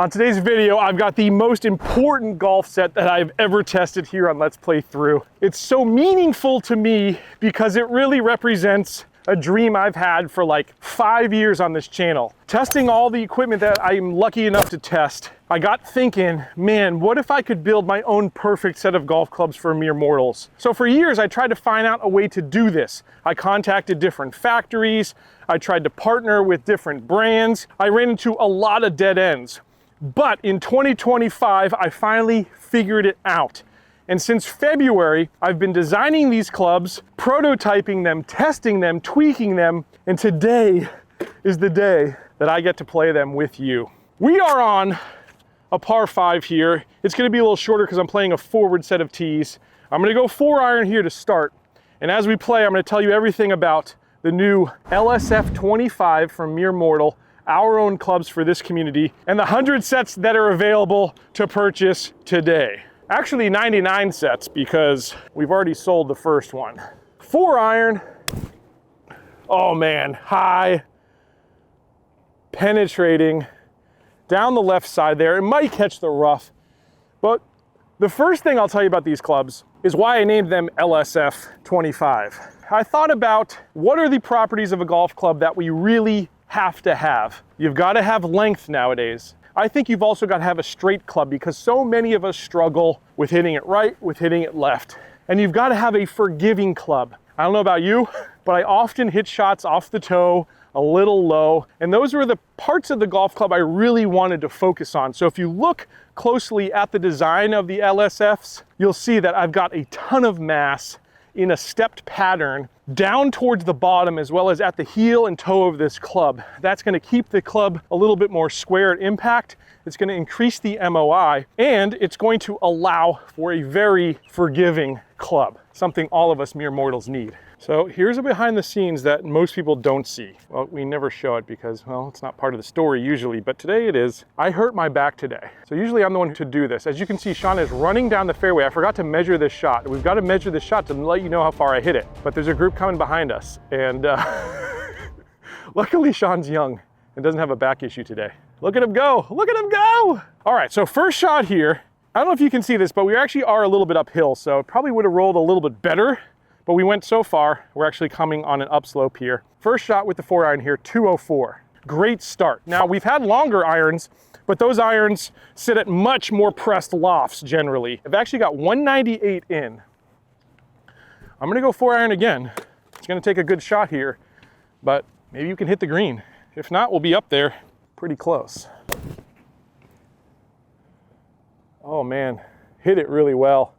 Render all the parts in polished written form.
On today's video, I've got the most important golf set that I've ever tested here on Let's Play Through. It's so meaningful to me because it really represents a dream I've had for like 5 years on this channel. Testing all the equipment that I'm lucky enough to test, I got thinking, man, what if I could build my own perfect set of golf clubs for mere mortals? So for years, I tried to find out a way to do this. I contacted different factories. I tried to partner with different brands. I ran into a lot of dead ends. But in 2025, I finally figured it out. And since February, I've been designing these clubs, prototyping them, testing them, tweaking them, and today is the day that I get to play them with you. We are on a par 5 here. It's gonna be a little shorter because I'm playing a forward set of tees. I'm gonna go 4-iron here to start. And as we play, I'm gonna tell you everything about the new LSF 25 from Mere Mortal, our own clubs for this community, and the 100 sets that are available to purchase today. Actually 99 sets because we've already sold the first one. 4-iron, oh man, high, penetrating, down the left side there. It might catch the rough, but the first thing I'll tell you about these clubs is why I named them LSF 25. I thought about what are the properties of a golf club that we really have to have. You've got to have length nowadays. I think you've also got to have a straight club because so many of us struggle with hitting it right, with hitting it left. And you've got to have a forgiving club. I don't know about you, but I often hit shots off the toe, a little low, and those were the parts of the golf club I really wanted to focus on. So if you look closely at the design of the LSFs, you'll see that I've got a ton of mass in a stepped pattern down towards the bottom as well as at the heel and toe of this club. That's going to keep the club a little bit more square at impact. It's going to increase the MOI, and it's going to allow for a very forgiving club, something all of us mere mortals need. So here's a behind the scenes that most people don't see. Well, we never show it because, well, it's not part of the story usually, but today it is. I hurt my back today. So usually I'm the one to do this. As you can see, Sean is running down the fairway. I forgot to measure this shot. We've got to measure this shot to let you know how far I hit it. But there's a group coming behind us, and luckily Sean's young and doesn't have a back issue today. Look at him go, look at him go. All right, so first shot here. I don't know if you can see this, but we actually are a little bit uphill, so it probably would have rolled a little bit better. But we went so far, we're actually coming on an upslope here. First shot with the 4-iron here, 204. Great start. Now, we've had longer irons, but those irons sit at much more pressed lofts generally. I've actually got 198 in. I'm gonna go 4-iron again. It's gonna take a good shot here, but maybe you can hit the green. If not, we'll be up there pretty close. Oh man, hit it really well.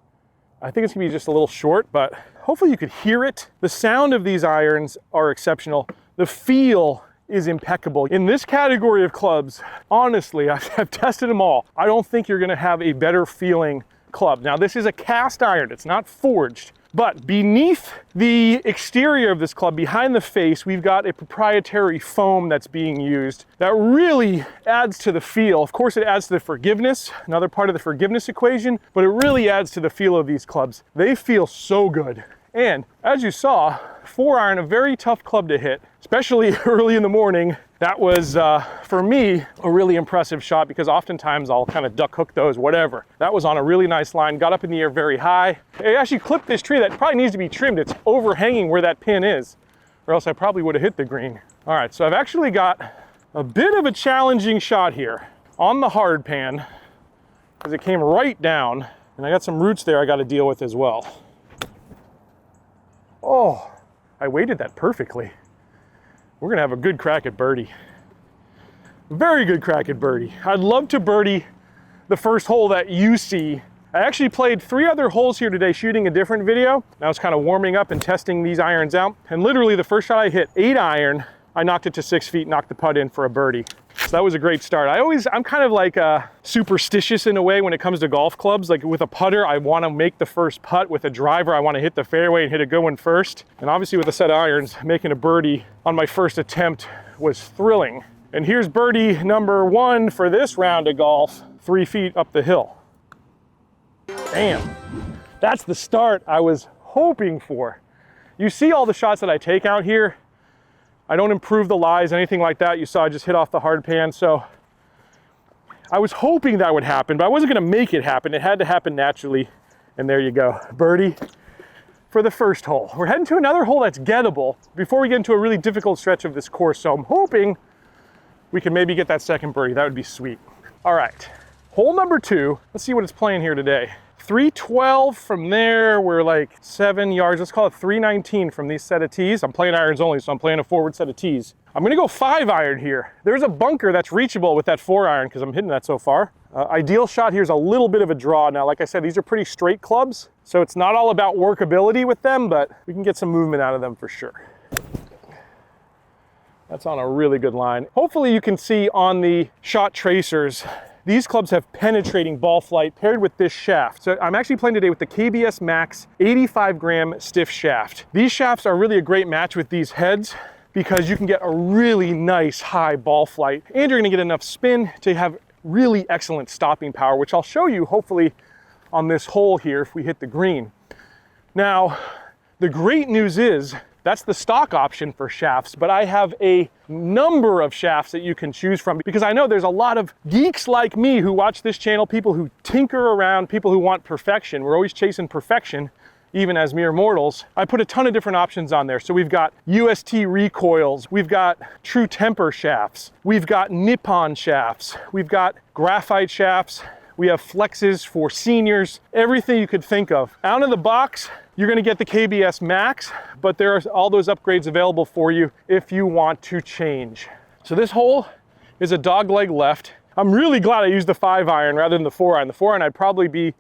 I think it's gonna be just a little short, but hopefully you could hear it. The sound of these irons are exceptional. The feel is impeccable. In this category of clubs, honestly, I've tested them all. I don't think you're gonna have a better feeling club. Now this is a cast iron, it's not forged, but beneath the exterior of this club, behind the face, we've got a proprietary foam that's being used that really adds to the feel. Of course, it adds to the forgiveness, another part of the forgiveness equation, but it really adds to the feel of these clubs. They feel so good. And as you saw, 4-iron, a very tough club to hit, especially early in the morning. That was, for me, a really impressive shot because oftentimes I'll kind of duck hook those, whatever. That was on a really nice line, got up in the air very high. I actually clipped this tree that probably needs to be trimmed. It's overhanging where that pin is, or else I probably would have hit the green. All right, so I've actually got a bit of a challenging shot here on the hard pan because it came right down, and I got some roots there I got to deal with as well. Oh, I weighted that perfectly. We're gonna have a good crack at birdie. Very good crack at birdie. I'd love to birdie the first hole that you see. I actually played 3 other holes here today shooting a different video. I was kind of warming up and testing these irons out. And literally the first shot I hit, 8-iron, I knocked it to 6 feet, knocked the putt in for a birdie. So that was a great start. I'm kind of like superstitious in a way when it comes to golf clubs. Like with a putter, I want to make the first putt. With a driver, I want to hit the fairway and hit a good one first. And obviously with a set of irons, making a birdie on my first attempt was thrilling. And here's birdie number 1 for this round of golf, 3 feet up the hill. Damn, that's the start I was hoping for. You see all the shots that I take out here. I don't improve the lies, anything like that. You saw I just hit off the hard pan, so I was hoping that would happen, but I wasn't gonna make it happen. It had to happen naturally. And there you go, birdie for the first hole. We're heading to another hole that's gettable before we get into a really difficult stretch of this course. So I'm hoping we can maybe get that second birdie. That would be sweet. All right, hole number 2. Let's see what it's playing here today. 312 from there, we're like 7 yards. Let's call it 319 from these set of tees. I'm playing irons only, so I'm playing a forward set of tees. I'm gonna go 5 iron here. There's a bunker that's reachable with that 4 iron because I'm hitting that so far. Ideal shot here is a little bit of a draw. Now, like I said, these are pretty straight clubs, so it's not all about workability with them, but we can get some movement out of them for sure. That's on a really good line. Hopefully you can see on the shot tracers, these clubs have penetrating ball flight paired with this shaft. So I'm actually playing today with the KBS Max 85 gram stiff shaft. These shafts are really a great match with these heads because you can get a really nice high ball flight and you're gonna get enough spin to have really excellent stopping power, which I'll show you hopefully on this hole here if we hit the green. Now, the great news is that's the stock option for shafts, but I have a number of shafts that you can choose from because I know there's a lot of geeks like me who watch this channel, people who tinker around, people who want perfection. We're always chasing perfection, even as mere mortals. I put a ton of different options on there. So we've got UST recoils, we've got True Temper shafts, we've got Nippon shafts, we've got graphite shafts, we have flexes for seniors, everything you could think of. Out of the box, you're gonna get the KBS Max, but there are all those upgrades available for you if you want to change. So this hole is a dog leg left. I'm really glad I used the 5 iron rather than the 4 iron. The 4 iron I'd probably be,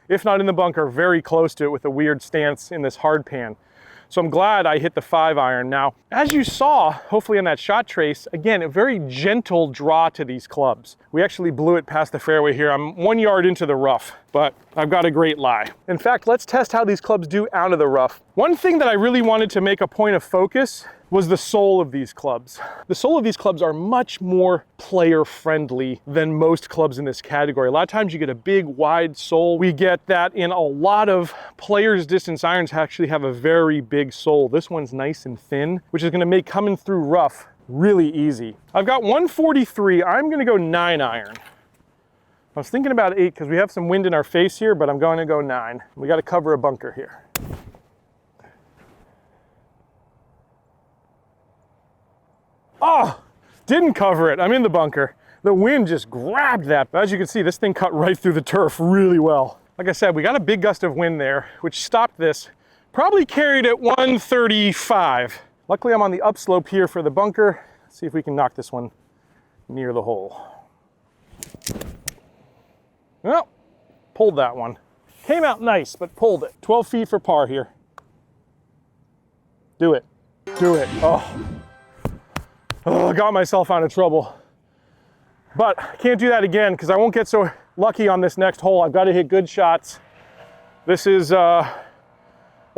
if not in the bunker, very close to it with a weird stance in this hard pan. So I'm glad I hit the 5 iron. Now, as you saw, hopefully on that shot trace, again, a very gentle draw to these clubs. We actually blew it past the fairway here. I'm 1 yard into the rough, but I've got a great lie. In fact, let's test how these clubs do out of the rough. One thing that I really wanted to make a point of focus was the sole of these clubs. The sole of these clubs are much more player friendly than most clubs in this category. A lot of times you get a big wide sole. We get that in a lot of players' distance irons actually have a very big sole. This one's nice and thin, which is gonna make coming through rough really easy. I've got 143, I'm gonna go 9 iron. I was thinking about 8 because we have some wind in our face here, but I'm going to go 9. We got to cover a bunker here. Oh, didn't cover it. I'm in the bunker. The wind just grabbed that. But as you can see, this thing cut right through the turf really well. Like I said, we got a big gust of wind there, which stopped this. Probably carried it 135. Luckily, I'm on the upslope here for the bunker. Let's see if we can knock this one near the hole. Well, pulled that one. Came out nice, but pulled it. 12 feet for par here. Do it. Do it. Oh, I got myself out of trouble. But I can't do that again because I won't get so lucky on this next hole. I've got to hit good shots. This is a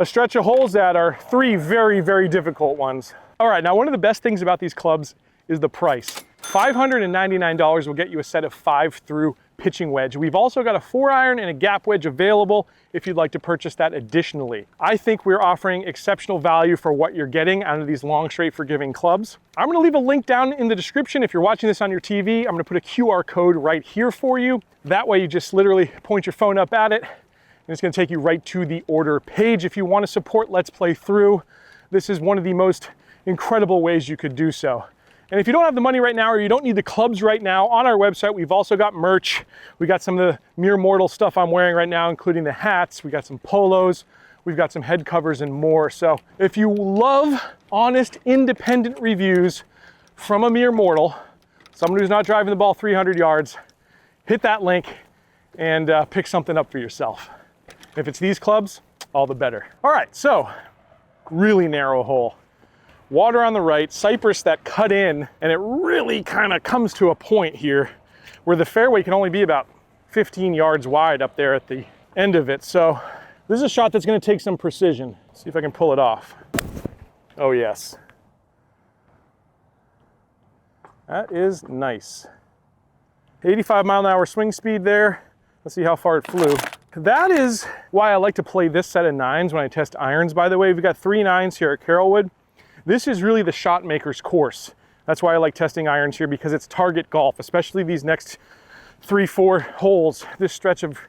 stretch of holes that are 3 very, very difficult ones. All right, now one of the best things about these clubs is the price. $599 will get you a set of 5-through pitching wedge. We've also got a 4 iron and a gap wedge available if you'd like to purchase that additionally. I think we're offering exceptional value for what you're getting out of these long, straight, forgiving clubs. I'm gonna leave a link down in the description. If you're watching this on your TV, I'm gonna put a QR code right here for you. That way you just literally point your phone up at it and it's gonna take you right to the order page. If you wanna support Let's Play Through, this is one of the most incredible ways you could do so. And if you don't have the money right now or you don't need the clubs right now, on our website, we've also got merch. We got some of the Mere Mortal stuff I'm wearing right now, including the hats. We got some polos. We've got some head covers and more. So if you love honest, independent reviews from a mere mortal, someone who's not driving the ball 300 yards, hit that link and pick something up for yourself. If it's these clubs, all the better. All right, so really narrow hole. Water on the right, cypress that cut in, and it really kind of comes to a point here where the fairway can only be about 15 yards wide up there at the end of it. So this is a shot that's going to take some precision. See if I can pull it off. Oh yes. That is nice. 85 mile an hour swing speed there. Let's see how far it flew. That is why I like to play this set of 9s when I test irons, by the way. We've got 3 9s here at Carrollwood. This is really the shot maker's course. That's why I like testing irons here, because it's target golf, especially these next 3-4 holes, this stretch of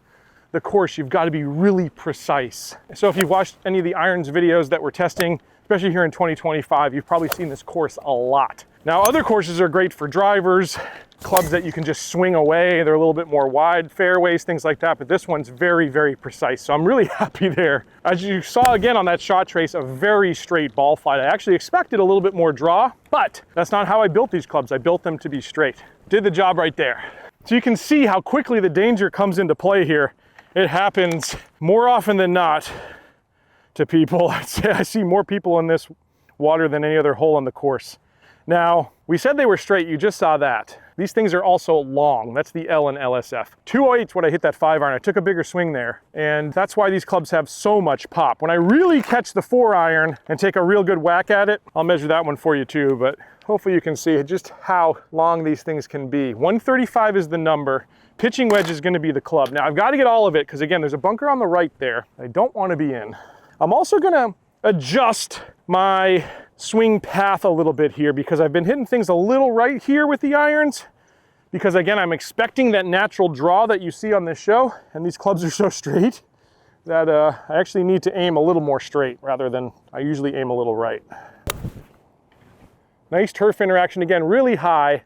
the course, you've got to be really precise. So if you've watched any of the irons videos that we're testing, especially here in 2025, you've probably seen this course a lot. Now, other courses are great for drivers, clubs that you can just swing away. They're a little bit more wide, fairways, things like that, but this one's very, very precise. So I'm really happy there. As you saw again on that shot trace, a very straight ball flight. I actually expected a little bit more draw, but that's not how I built these clubs. I built them to be straight. Did the job right there. So you can see how quickly the danger comes into play here. It happens more often than not to people. I'd say I see more people in this water than any other hole on the course. Now, we said they were straight, you just saw that. These things are also long. That's the L in LSF. 208 is what I hit that 5-iron. I took a bigger swing there, and that's why these clubs have so much pop. When I really catch the 4-iron and take a real good whack at it, I'll measure that one for you too, but hopefully you can see just how long these things can be. 135 is the number. Pitching wedge is going to be the club. Now, I've got to get all of it because, again, there's a bunker on the right there I don't want to be in. I'm also going to adjust my swing path a little bit here because I've been hitting things a little right here with the irons because, again, I'm expecting that natural draw that you see on this show, and these clubs are so straight that I actually need to aim a little more straight rather than I usually aim a little right. Nice turf interaction, again, really high.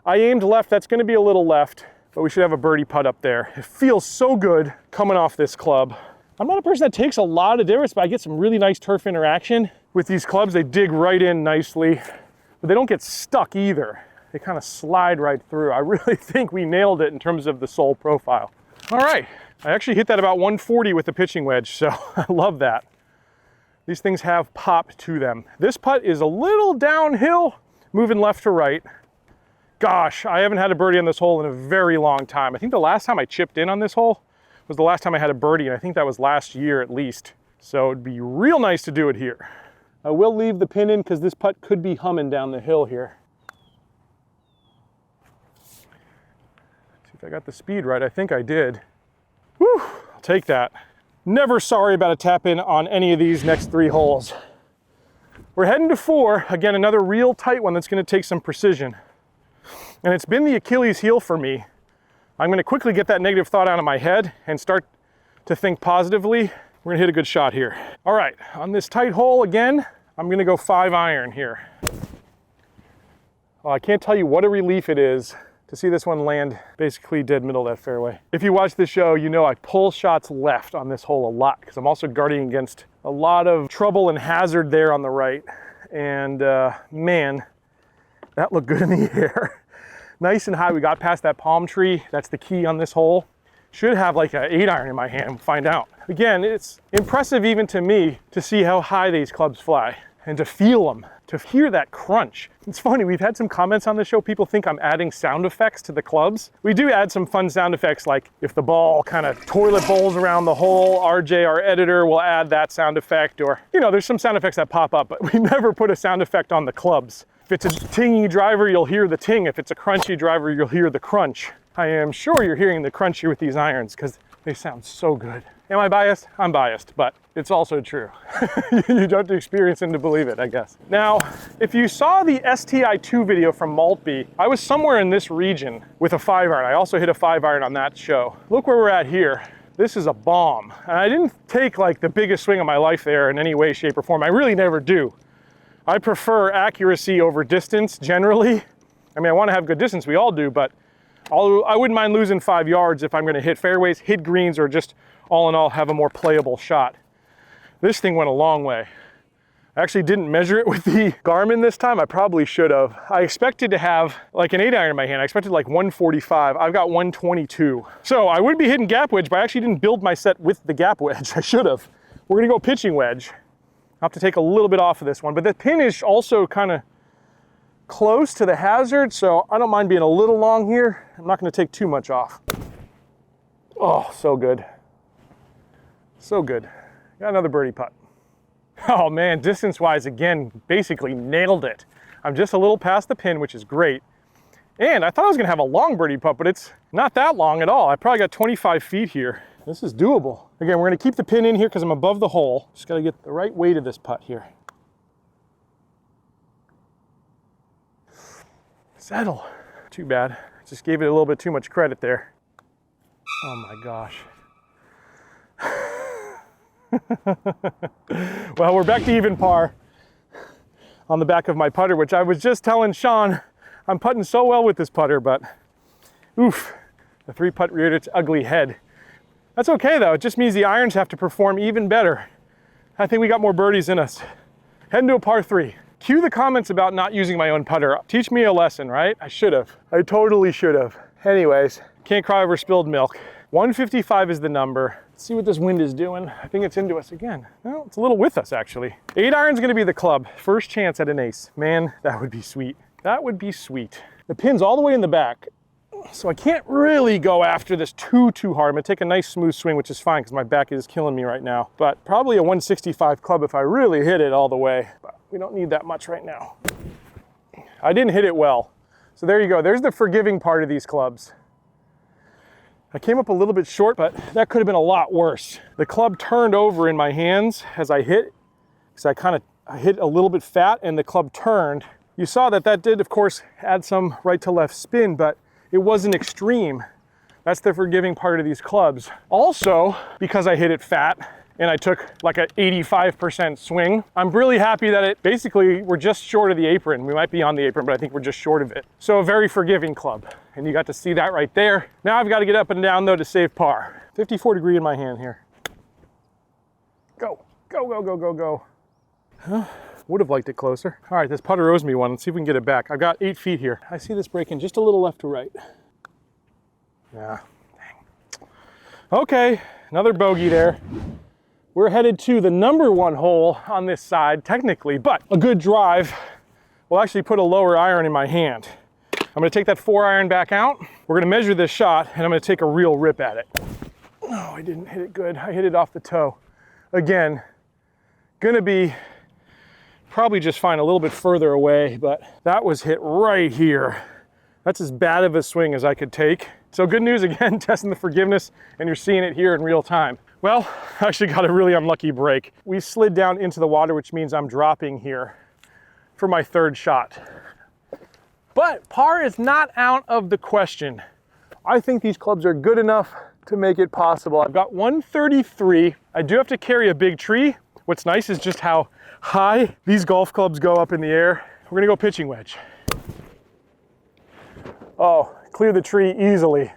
I aimed left, that's going to be a little left, but we should have a birdie putt up there. It feels so good coming off this club. I'm not a person that takes a lot of difference, but I get some really nice turf interaction with these clubs. They dig right in nicely, but they don't get stuck either. They kind of slide right through. I really think we nailed it in terms of the sole profile. All right, I actually hit that about 140 with the pitching wedge, so I love that. These things have pop to them. This putt is a little downhill, moving left to right. Gosh, I haven't had a birdie on this hole in a very long time. I think the last time I chipped in on this hole was the last time I had a birdie, and I think that was last year at least. So it'd be real nice to do it here. I will leave the pin in because this putt could be humming down the hill here. Let's see if I got the speed right. I think I did. Whew, I'll take that. Never sorry about a tap in on any of these next 3 holes. We're heading to 4. Again, another real tight one that's going to take some precision. And it's been the Achilles heel for me. I'm going to quickly get that negative thought out of my head and start to think positively. We're going to hit a good shot here. All right, on this tight hole again, I'm going to go 5-iron here. Well, I can't tell you what a relief it is to see this one land basically dead middle of that fairway. If you watch the show, you know I pull shots left on this hole a lot because I'm also guarding against a lot of trouble and hazard there on the right. And man, that looked good in the air. Nice and high. We got past that palm tree. That's the key on this hole. Should have like an 8-iron in my hand. We'll find out. Again, it's impressive even to me to see how high these clubs fly and to feel them, to hear that crunch. It's funny, we've had some comments on the show. People think I'm adding sound effects to the clubs. We do add some fun sound effects, like if the ball kind of toilet bowls around the hole, RJ, our editor, will add that sound effect, or, you know, there's some sound effects that pop up, but we never put a sound effect on the clubs. If it's a tingy driver, you'll hear the ting. If it's a crunchy driver, you'll hear the crunch. I am sure you're hearing the crunch here with these irons because they sound so good. Am I biased? I'm biased, but it's also true. You don't have to experience it to believe it, I guess. Now, if you saw the STI2 video from Maltby, I was somewhere in this region with a 5-iron. I also hit a 5-iron on that show. Look where we're at here. This is a bomb. And I didn't take like the biggest swing of my life there in any way, shape, or form. I really never do. I prefer accuracy over distance generally. I mean, I want to have good distance, we all do, but I wouldn't mind losing 5 yards if I'm going to hit fairways, hit greens, or just all in all have a more playable shot. This thing went a long way. I actually didn't measure it with the Garmin this time. I probably should have. I expected to have like an 8-iron in my hand. I expected like 145. I've got 122. So I would be hitting gap wedge, but I actually didn't build my set with the gap wedge. I should have. We're going to go pitching wedge. I'll have to take a little bit off of this one, but the pin is also kind of close to the hazard, so I don't mind being a little long here. I'm not going to take too much off. Oh, so good. So good. Got another birdie putt. Oh man, distance-wise, again, basically nailed it. I'm just a little past the pin, which is great. And I thought I was going to have a long birdie putt, but it's not that long at all. I probably got 25 feet here. This is doable. Again, we're going to keep the pin in here because I'm above the hole. Just got to get the right weight of this putt here. Settle. Too bad. Just gave it a little bit too much credit there. Oh my gosh. Well, we're back to even par on the back of my putter, which I was just telling Sean, I'm putting so well with this putter, but oof, the 3-putt reared its ugly head. That's okay though, it just means the irons have to perform even better. I think we got more birdies in us. Heading to a par 3. Cue the comments about not using my own putter. Teach me a lesson, right? I should have. I totally should have. Anyways, can't cry over spilled milk. 155 is the number. Let's see what this wind is doing. I think it's into us again. No, it's a little with us actually. 8 iron's gonna be the club. First chance at an ace. Man, that would be sweet. That would be sweet. The pin's all the way in the back, so I can't really go after this too hard. I'm gonna take a nice smooth swing, which is fine because my back is killing me right now. But probably a 165 club if I really hit it all the way. But we don't need that much right now. I didn't hit it well. So there you go. There's the forgiving part of these clubs. I came up a little bit short, but that could have been a lot worse. The club turned over in my hands as I hit, because I hit a little bit fat and the club turned. You saw that did, of course, add some right to left spin, but it wasn't extreme. That's the forgiving part of these clubs. Also, because I hit it fat and I took like an 85% swing, I'm really happy that we're just short of the apron. We might be on the apron, but I think we're just short of it. So a very forgiving club. And you got to see that right there. Now I've got to get up and down though to save par. 54 degree in my hand here. Go, go, go, go, go, go. Huh? Would have liked it closer. All right, this putter owes me one. Let's see if we can get it back. I've got 8 feet here. I see this breaking just a little left to right. Yeah, dang. Okay, another bogey there. We're headed to the number 1 hole on this side, technically, but a good drive will actually put a lower iron in my hand. I'm gonna take that 4 iron back out. We're gonna measure this shot and I'm gonna take a real rip at it. Oh, I didn't hit it good. I hit it off the toe. Again, gonna be probably just fine a little bit further away, but that was hit right here. That's as bad of a swing as I could take. So good news again, testing the forgiveness, and you're seeing it here in real time. Well, I actually got a really unlucky break. We slid down into the water, which means I'm dropping here for my 3rd shot. But par is not out of the question. I think these clubs are good enough to make it possible. I've got 133. I do have to carry a big tree. What's nice is just how high these golf clubs go up in the air. We're gonna go pitching wedge. Oh, clear the tree easily.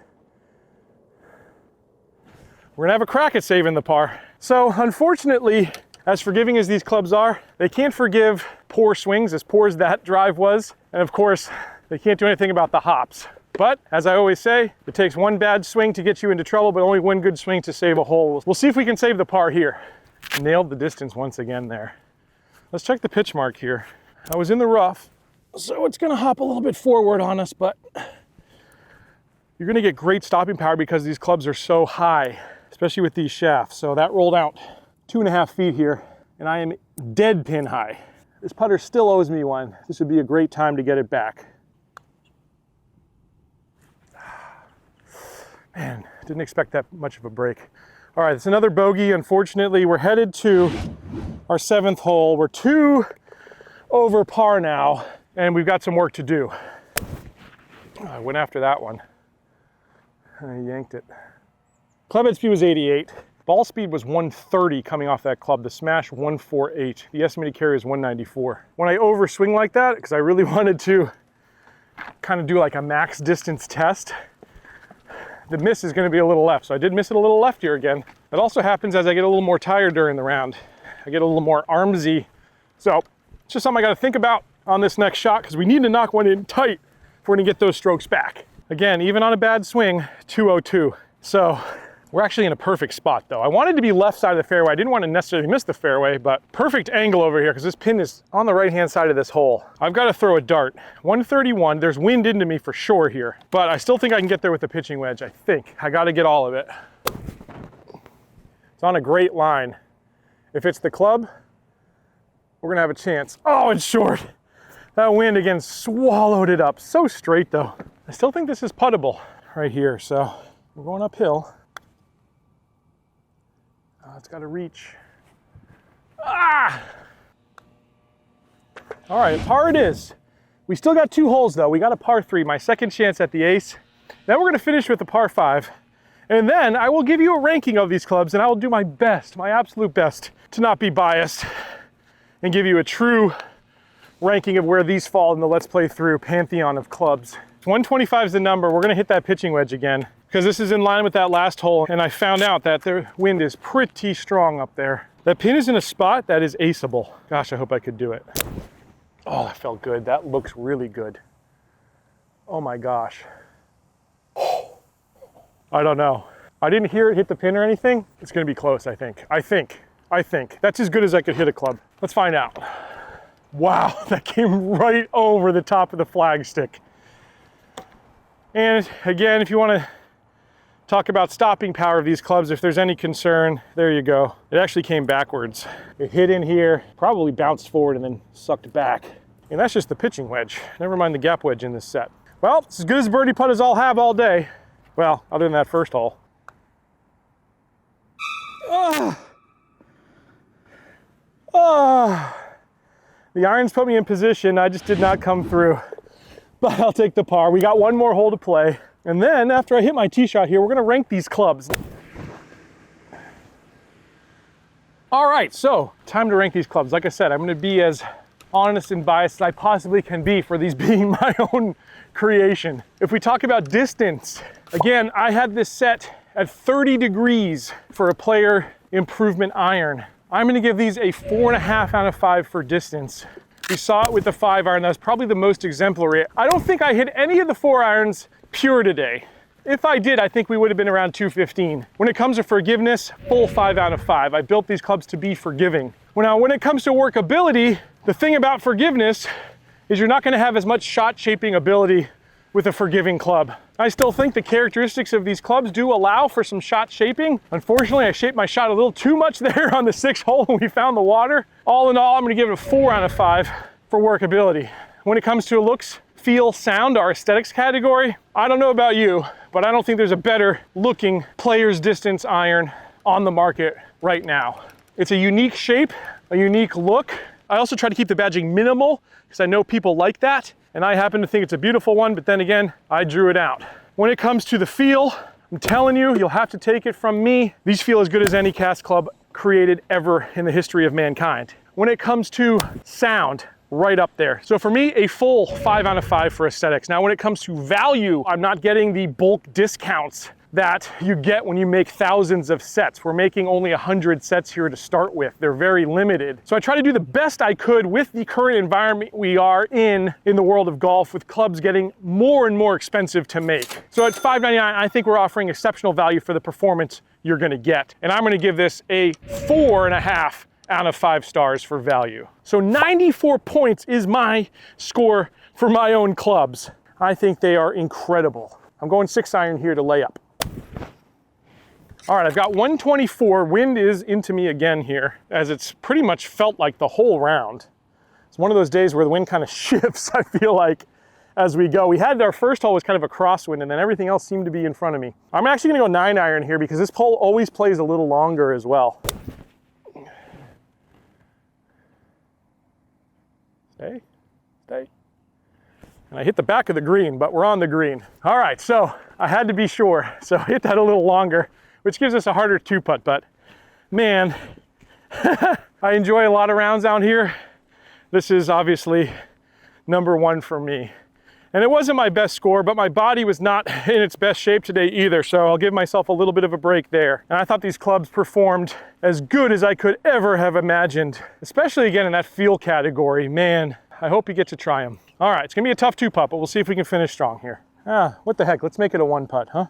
We're gonna have a crack at saving the par. So unfortunately, as forgiving as these clubs are, they can't forgive poor swings, as poor as that drive was. And of course, they can't do anything about the hops. But as I always say, it takes one bad swing to get you into trouble, but only one good swing to save a hole. We'll see if we can save the par here. Nailed the distance once again there. Let's check the pitch mark here. I was in the rough, so it's gonna hop a little bit forward on us, but you're gonna get great stopping power because these clubs are so high, especially with these shafts. So that rolled out 2.5 feet here, and I am dead pin high. This putter still owes me one. This would be a great time to get it back. Man, didn't expect that much of a break. All right, it's another bogey. Unfortunately, we're headed to our 7th hole. We're 2 over par now, and we've got some work to do. I went after that one. I yanked it. Club head speed was 88. Ball speed was 130 coming off that club. The smash 148. The estimated carry is 194. When I overswing like that, because I really wanted to kind of do like a max distance test, the miss is going to be a little left. So I did miss it a little left here again. That also happens as I get a little more tired during the round. I get a little more armsy. So it's just something I got to think about on this next shot, because we need to knock one in tight if we're going to get those strokes back. Again, even on a bad swing, 202. So we're actually in a perfect spot though. I wanted to be left side of the fairway. I didn't want to necessarily miss the fairway, but perfect angle over here because this pin is on the right-hand side of this hole. I've got to throw a dart. 131, there's wind into me for sure here, but I still think I can get there with the pitching wedge, I think. I got to get all of it. It's on a great line. If it's the club, we're gonna have a chance. Oh, it's short. That wind again swallowed it up. So straight though. I still think this is puttable right here, so we're going uphill. It's got to reach. Ah! All right, par it is. We still got 2 holes though. We got a par 3, my second chance at the ace. Then we're gonna finish with a par 5. And then I will give you a ranking of these clubs, and I will do my best, my absolute best, to not be biased and give you a true ranking of where these fall in the Let's Play Through pantheon of clubs. 125 is the number. We're gonna hit that pitching wedge again because this is in line with that last hole, and I found out that the wind is pretty strong up there. That pin is in a spot that is aceable. Gosh, I hope I could do it. Oh, that felt good. That looks really good. Oh my gosh. I don't know. I didn't hear it hit the pin or anything. It's gonna be close, I think. I think. That's as good as I could hit a club. Let's find out. Wow, that came right over the top of the flagstick. And again, if you wanna talk about stopping power of these clubs, if there's any concern, there you go. It actually came backwards. It hit in here, probably bounced forward and then sucked back. And that's just the pitching wedge. Never mind the gap wedge in this set. Well, it's as good as a birdie putt as I'll have all day. Well, other than that first hole. The irons put me in position. I just did not come through, but I'll take the par. We got one more hole to play. And then after I hit my tee shot here, we're gonna rank these clubs. All right, so time to rank these clubs. Like I said, I'm gonna be as honest and biased as I possibly can be for these being my own creation. If we talk about distance, again, I had this set at 30 degrees for a player improvement iron. I'm gonna give these a 4.5 out of 5 for distance. We saw it with the 5 iron. That's probably the most exemplary. I don't think I hit any of the 4 irons pure today. If I did, I think we would have been around 215. When it comes to forgiveness, full 5 out of 5. I built these clubs to be forgiving. Now, when it comes to workability, the thing about forgiveness is you're not gonna have as much shot shaping ability with a forgiving club. I still think the characteristics of these clubs do allow for some shot shaping. Unfortunately, I shaped my shot a little too much there on the 6th hole when we found the water. All in all, I'm gonna give it a 4 out of 5 for workability. When it comes to looks, feel, sound, our aesthetics category, I don't know about you, but I don't think there's a better looking player's distance iron on the market right now. It's a unique shape, a unique look. I also try to keep the badging minimal because I know people like that, and I happen to think it's a beautiful one, but then again, I drew it out. When it comes to the feel, I'm telling you, you'll have to take it from me. These feel as good as any cast club created ever in the history of mankind. When it comes to sound, right up there. So for me, a full 5 out of 5 for aesthetics. Now, when it comes to value, I'm not getting the bulk discounts that you get when you make thousands of sets. We're making only 100 sets here to start with. They're very limited. So I try to do the best I could with the current environment we are in the world of golf, with clubs getting more and more expensive to make. So at $5.99, I think we're offering exceptional value for the performance you're gonna get. And I'm gonna give this a 4.5 out of 5 stars for value. So 94 points is my score for my own clubs. I think they are incredible. I'm going 6 iron here to lay up. All right, I've got 124. Wind is into me again here, as it's pretty much felt like the whole round. It's one of those days where the wind kind of shifts, I feel like, as we go. We had our first hole was kind of a crosswind, and then everything else seemed to be in front of me. I'm actually gonna go 9 iron here because this hole always plays a little longer as well. Stay, stay. And I hit the back of the green, but we're on the green. All right, so I had to be sure. So I hit that a little longer, which gives us a harder 2-putt, but man, I enjoy a lot of rounds out here. This is obviously #1 for me. And it wasn't my best score, but my body was not in its best shape today either, so I'll give myself a little bit of a break there. And I thought these clubs performed as good as I could ever have imagined, especially again in that feel category. Man, I hope you get to try them. All right, it's gonna be a tough 2-putt, but we'll see if we can finish strong here. What the heck, let's make it a 1-putt, huh?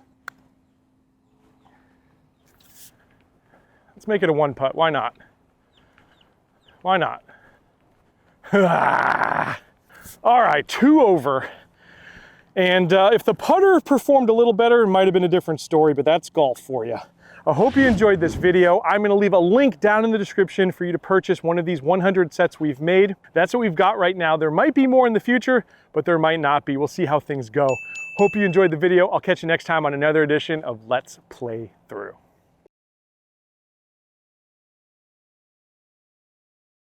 Let's make it a 1-putt, why not? Why not? All right, 2 over. And if the putter performed a little better, it might have been a different story, but that's golf for you. I hope you enjoyed this video. I'm gonna leave a link down in the description for you to purchase one of these 100 sets we've made. That's what we've got right now. There might be more in the future, but there might not be. We'll see how things go. Hope you enjoyed the video. I'll catch you next time on another edition of Let's Play Through.